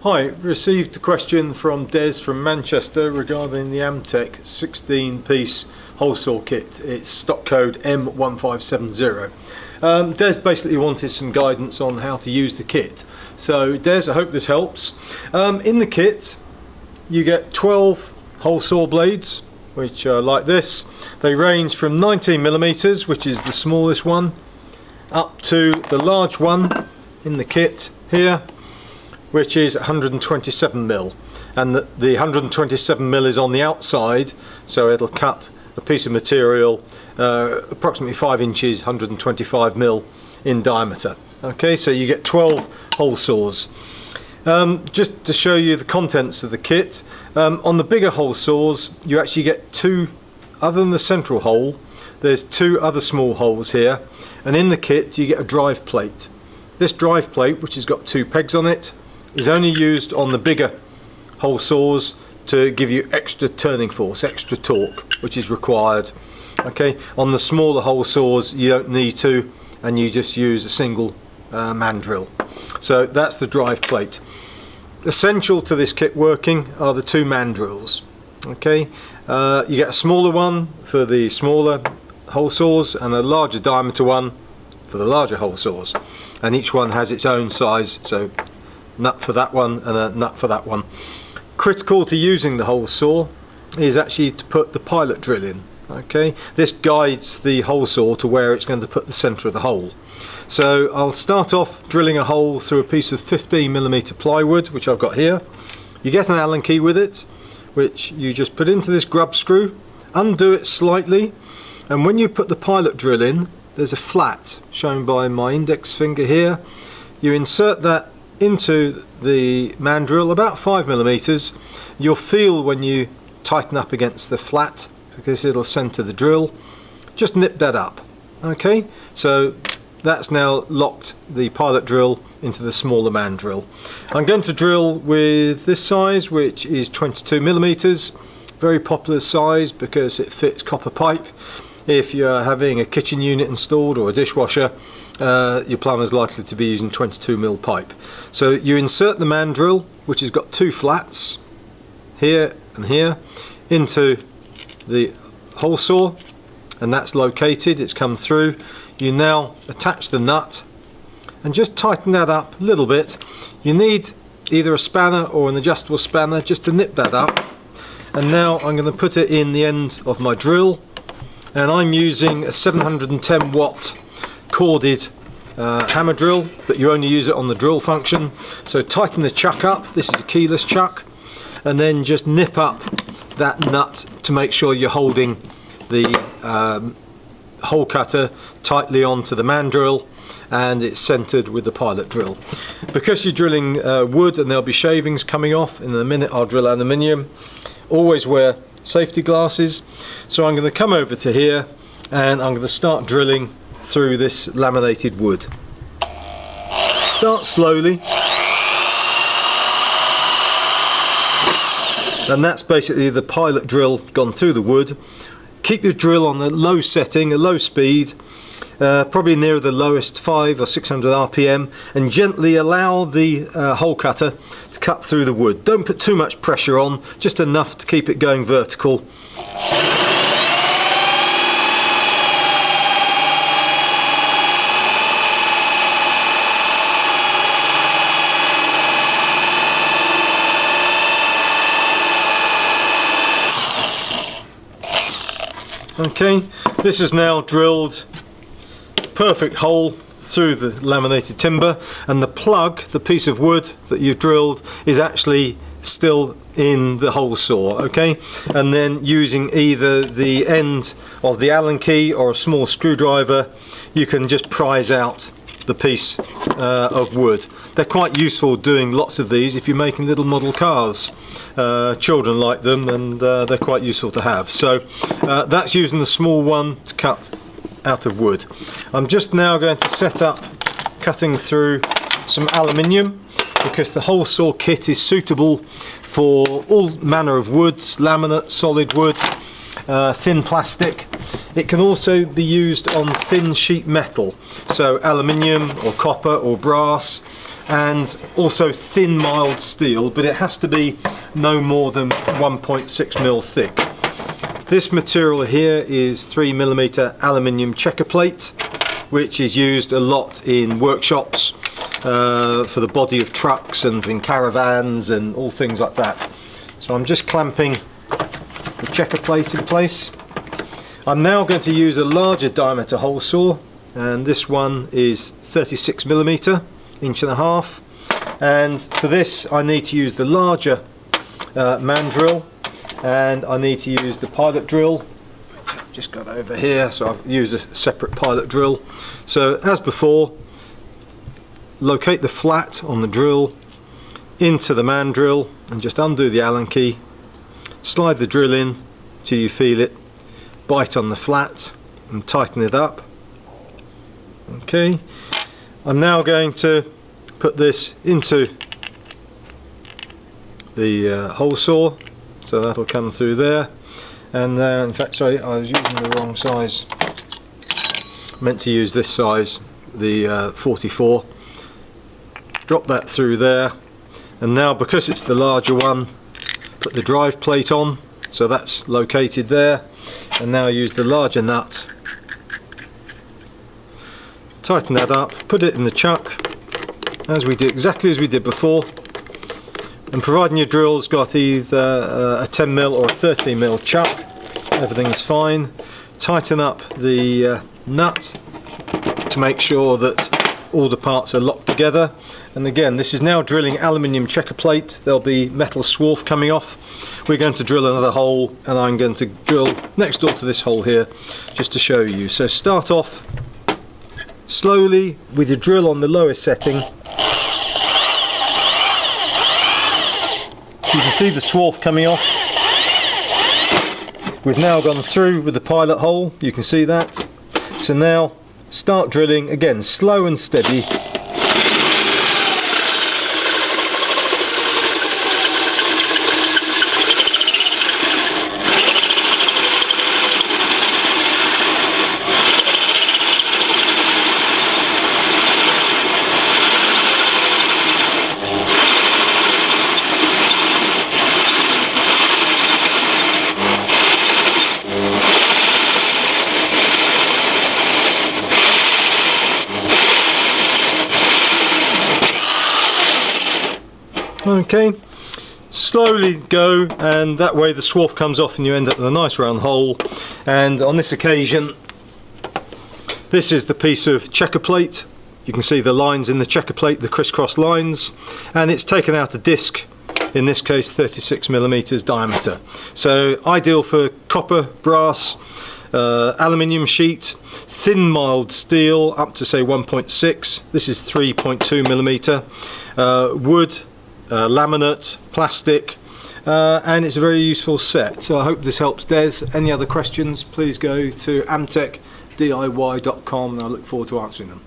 Hi, received a question from Des from Manchester regarding the Amtech 16-piece hole saw kit. It's stock code M1570. Des basically wanted some guidance on how to use the kit. So Des, I hope this helps. In the kit you get 12 hole saw blades, which are like this. They range from 19mm, which is the smallest one, up to the large one in the kit here, which is 127mm, and the 127mm is on the outside, so it'll cut a piece of material approximately 5 inches, 125mm in diameter. Okay, so you get 12 hole saws. Just to show you the contents of the kit, on the bigger hole saws you actually get two, other than the central hole, there's two other small holes here, and in the kit you get a drive plate. This drive plate, which has got two pegs on it, is only used on the bigger hole saws to give you extra turning force, extra torque, which is required. Okay, on the smaller hole saws you don't need to, and you just use a single mandrill. So that's the drive plate. Essential to this kit working are the two mandrills. Okay, you get a smaller one for the smaller hole saws and a larger diameter one for the larger hole saws, and each one has its own size, so nut for that one and a nut for that one. Critical to using the hole saw is actually to put the pilot drill in. Okay, this guides the hole saw to where it's going to put the centre of the hole. So I'll start off drilling a hole through a piece of 15mm plywood, which I've got here. You get an Allen key with it, which you just put into this grub screw, undo it slightly, and when you put the pilot drill in, there's a flat shown by my index finger here. You insert that into the mandrill about 5mm. You'll feel when you tighten up against the flat, because it'll centre the drill. Just nip that up. Okay, so that's now locked the pilot drill into the smaller mandrill. I'm going to drill with this size, which is 22mm. Very popular size because it fits copper pipe. If you're having a kitchen unit installed or a dishwasher, your plumber's likely to be using 22mm pipe. So you insert the mandrill, which has got two flats here and here, into the hole saw, and that's located, it's come through. You now attach the nut and just tighten that up a little bit. You need either a spanner or an adjustable spanner just to nip that up. And now I'm going to put it in the end of my drill, and I'm using a 710 watt corded hammer drill, but you only use it on the drill function. So tighten the chuck up, this is a keyless chuck, and then just nip up that nut to make sure you're holding the hole cutter tightly onto the mandrill and it's centered with the pilot drill. Because you're drilling wood and there'll be shavings coming off, in a minute I'll drill aluminium, always wear safety glasses. So I'm going to come over to here and I'm going to start drilling through this laminated wood. Start slowly, and that's basically the pilot drill gone through the wood. Keep your drill on a low setting, a low speed, probably near the lowest 500 or 600 RPM, and gently allow the hole cutter to cut through the wood. Don't put too much pressure on, just enough to keep it going vertical. Okay, this is now drilled perfect hole through the laminated timber, and the plug, the piece of wood that you've drilled, is actually still in the hole saw. Okay, and then using either the end of the Allen key or a small screwdriver, you can just prise out the piece of wood. They're quite useful doing lots of these if you're making little model cars. Children like them, and they're quite useful to have. So that's using the small one to cut out of wood. I'm just now going to set up cutting through some aluminium, because the hole saw kit is suitable for all manner of woods, laminate, solid wood, thin plastic. It can also be used on thin sheet metal, so aluminium or copper or brass. and also thin mild steel, but it has to be no more than 1.6mm thick. This material here is 3mm aluminium checker plate, which is used a lot in workshops for the body of trucks and in caravans and all things like that. So I'm just clamping the checker plate in place. I'm now going to use a larger diameter hole saw, and this one is 36mm, 1.5 inch, and for this I need to use the larger man drill, and I need to use the pilot drill, which I've just got over here, so I've used a separate pilot drill. So as before, locate the flat on the drill into the man drill and just undo the Allen key, slide the drill in till you feel it bite on the flat and tighten it up. Okay, I'm now going to put this into the hole saw, so that'll come through there. And in fact, sorry, I was using the wrong size. I meant to use this size, the 44. Drop that through there, and now because it's the larger one, put the drive plate on, so that's located there. And now use the larger nut, tighten that up, put it in the chuck, as we did, exactly as we did before. And providing your drill's got either a 10mm or a 13mm chuck, everything's fine. Tighten up the nut to make sure that all the parts are locked together. And again, this is now drilling aluminium checker plate. There'll be metal swarf coming off. We're going to drill another hole, and I'm going to drill next door to this hole here just to show you. So start off slowly with your drill on the lowest setting. You can see the swarf coming off. We've now gone through with the pilot hole, you can see that. So now start drilling, again slow and steady. Okay, slowly go, and that way the swarf comes off and you end up with a nice round hole. And on this occasion, this is the piece of checker plate. You can see the lines in the checker plate, the crisscross lines, and it's taken out a disc, in this case 36mm diameter. So ideal for copper, brass, aluminium sheet, thin mild steel up to say 1.6. This is 3.2mm, wood, laminate, plastic, and it's a very useful set. So I hope this helps Des. Any other questions, please go to amtechdiy.com, and I look forward to answering them.